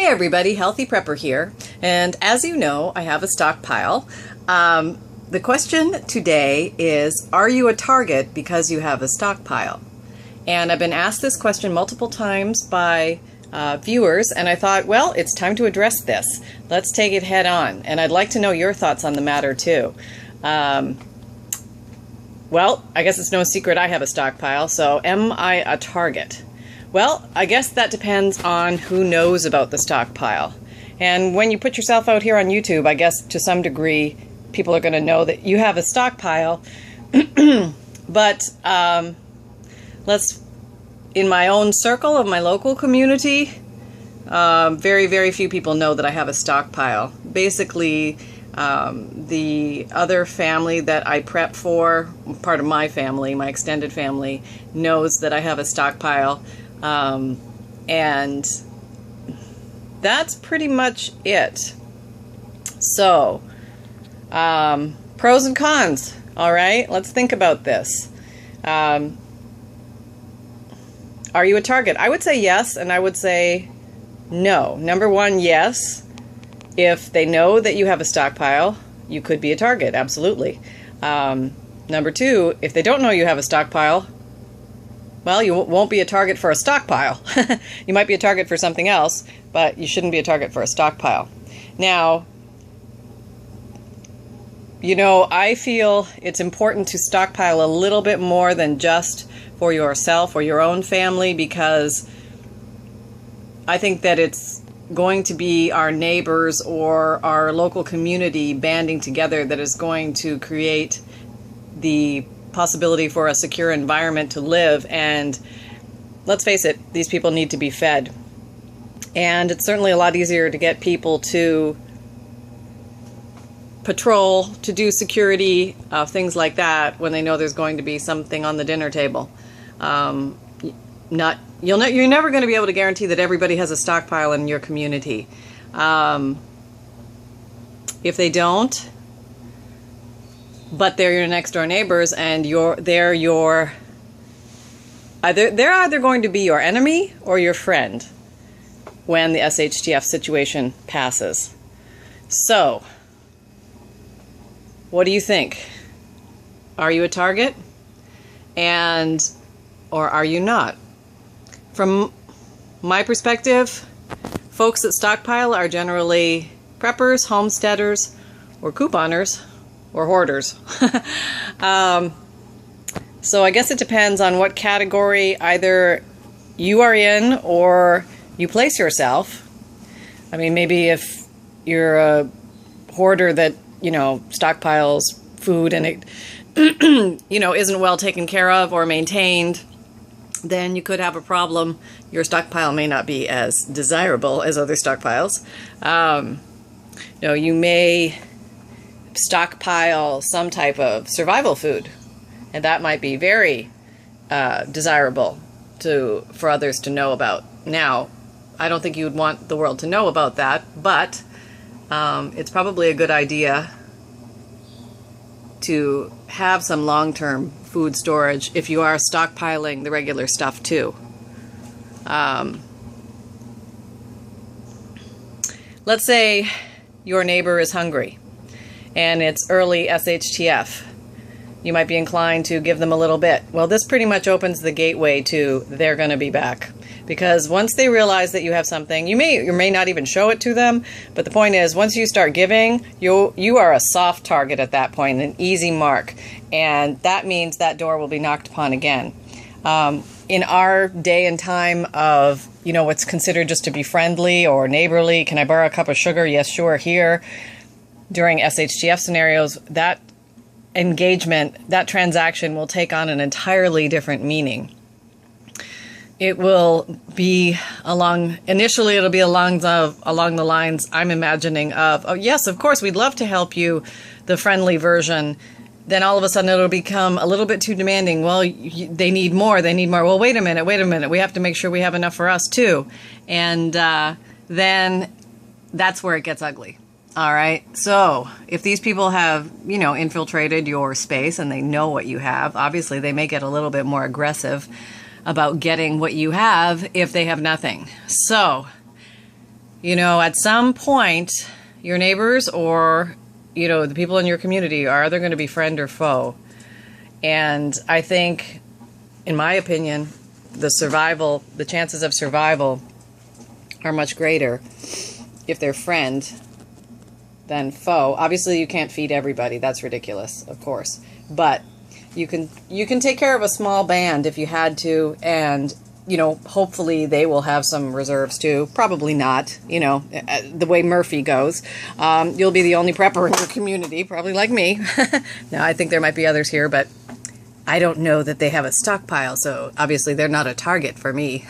Hey everybody, Healthy Prepper here, and as you know, I have a stockpile. The question today is, are you a target because you have a stockpile? And I've been asked this question multiple times by viewers, and I thought, well, it's time to address this. Let's take it head on, and I'd like to know your thoughts on the matter too. Well, I guess it's no secret I have a stockpile, so am I a target? Well, I guess that depends on who knows about the stockpile. And when you put yourself out here on YouTube, I guess to some degree people are going to know that you have a stockpile. But in my own circle of my local community, very, very few people know that I have a stockpile. Basically, the other family that I prep for, part of my family, my extended family, knows that I have a stockpile. And that's pretty much it. So, pros and cons. All right, let's think about this. Are you a target? I would say yes, and I would say no. Number one, yes. If they know that you have a stockpile, you could be a target, absolutely. Number two, if they don't know you have a stockpile, well, you won't be a target for a stockpile. You might be a target for something else, but you shouldn't be a target for a stockpile. Now, you know, I feel it's important to stockpile a little bit more than just for yourself or your own family, because I think that it's going to be our neighbors or our local community banding together that is going to create the possibility for a secure environment to live. And let's face it, these people need to be fed. And it's certainly a lot easier to get people to patrol, to do security, things like that, when they know there's going to be something on the dinner table. You're never going to be able to guarantee that everybody has a stockpile in your community. If they don't, but they're your next door neighbors, and they're either going to be your enemy or your friend when the SHTF situation passes. So, what do you think? Are you a target? Or are you not? From my perspective, folks that stockpile are generally preppers, homesteaders, or couponers, or hoarders. So I guess it depends on what category either you are in or you place yourself. I mean, maybe if you're a hoarder that, stockpiles food and it, isn't well taken care of or maintained, then you could have a problem. Your stockpile may not be as desirable as other stockpiles. You may stockpile some type of survival food, and that might be very desirable for others to know about. Now, I don't think you would want the world to know about that, but it's probably a good idea to have some long-term food storage if you are stockpiling the regular stuff too. Let's say your neighbor is hungry and it's early SHTF. You might be inclined to give them a little bit. Well, this pretty much opens the gateway to they're going to be back. Because once they realize that you have something, you may not even show it to them, but the point is, once you start giving, you are a soft target at that point, an easy mark. And that means that door will be knocked upon again. In our day and time of, what's considered just to be friendly or neighborly, can I borrow a cup of sugar? Yes, sure, here. During SHTF scenarios, that engagement, that transaction will take on an entirely different meaning. It will be initially it'll be along the lines I'm imagining of, oh yes, of course, we'd love to help you, the friendly version. Then all of a sudden it'll become a little bit too demanding. Well, they need more. Well, wait a minute. We have to make sure we have enough for us too. And then that's where it gets ugly. All right. So if these people have, infiltrated your space and they know what you have, obviously they may get a little bit more aggressive about getting what you have if they have nothing. So At some point, your neighbors or, the people in your community are either going to be friend or foe. And I think, in my opinion, the chances of survival are much greater if they're friend than foe. Obviously, you can't feed everybody. That's ridiculous, of course. But you can take care of a small band if you had to, and hopefully they will have some reserves too. Probably not, the way Murphy goes. You'll be the only prepper in your community, probably like me. Now, I think there might be others here, but I don't know that they have a stockpile, so obviously they're not a target for me.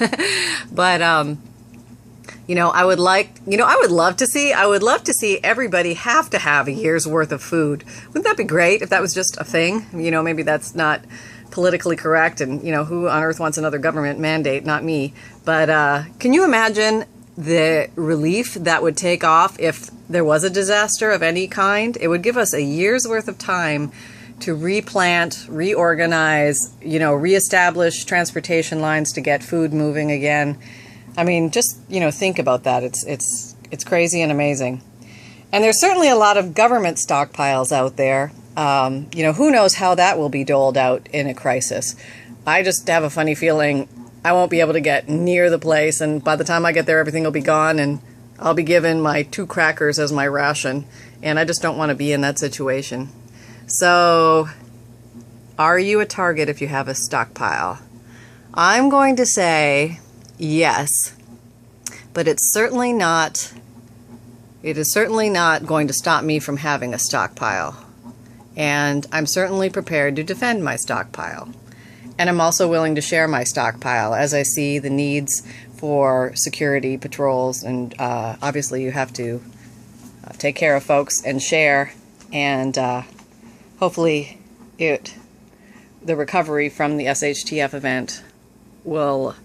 But, I would love to see everybody have to have a year's worth of food. Wouldn't that be great if that was just a thing? Maybe that's not politically correct, and who on earth wants another government mandate? Not me. But can you imagine the relief that would take off if there was a disaster of any kind? It would give us a year's worth of time to replant, reorganize, reestablish transportation lines to get food moving again. I mean, just think about that. It's crazy and amazing. And there's certainly a lot of government stockpiles out there. Who knows how that will be doled out in a crisis. I just have a funny feeling I won't be able to get near the place, and by the time I get there, everything will be gone, and I'll be given my 2 crackers as my ration, and I just don't want to be in that situation. So, are you a target if you have a stockpile? I'm going to say yes, but it is certainly not going to stop me from having a stockpile. And I'm certainly prepared to defend my stockpile. And I'm also willing to share my stockpile as I see the needs for security patrols. And obviously you have to take care of folks and share. And hopefully the recovery from the SHTF event will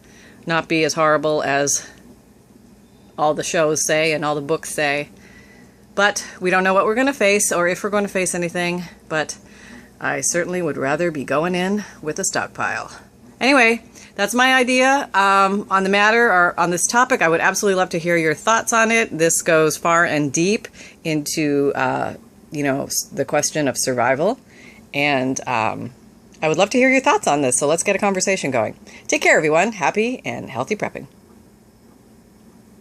not be as horrible as all the shows say and all the books say. But we don't know what we're going to face or if we're going to face anything, but I certainly would rather be going in with a stockpile. Anyway, that's my idea on the matter, or on this topic. I would absolutely love to hear your thoughts on it. This goes far and deep into, the question of survival. And I would love to hear your thoughts on this, so let's get a conversation going. Take care, everyone. Happy and healthy prepping.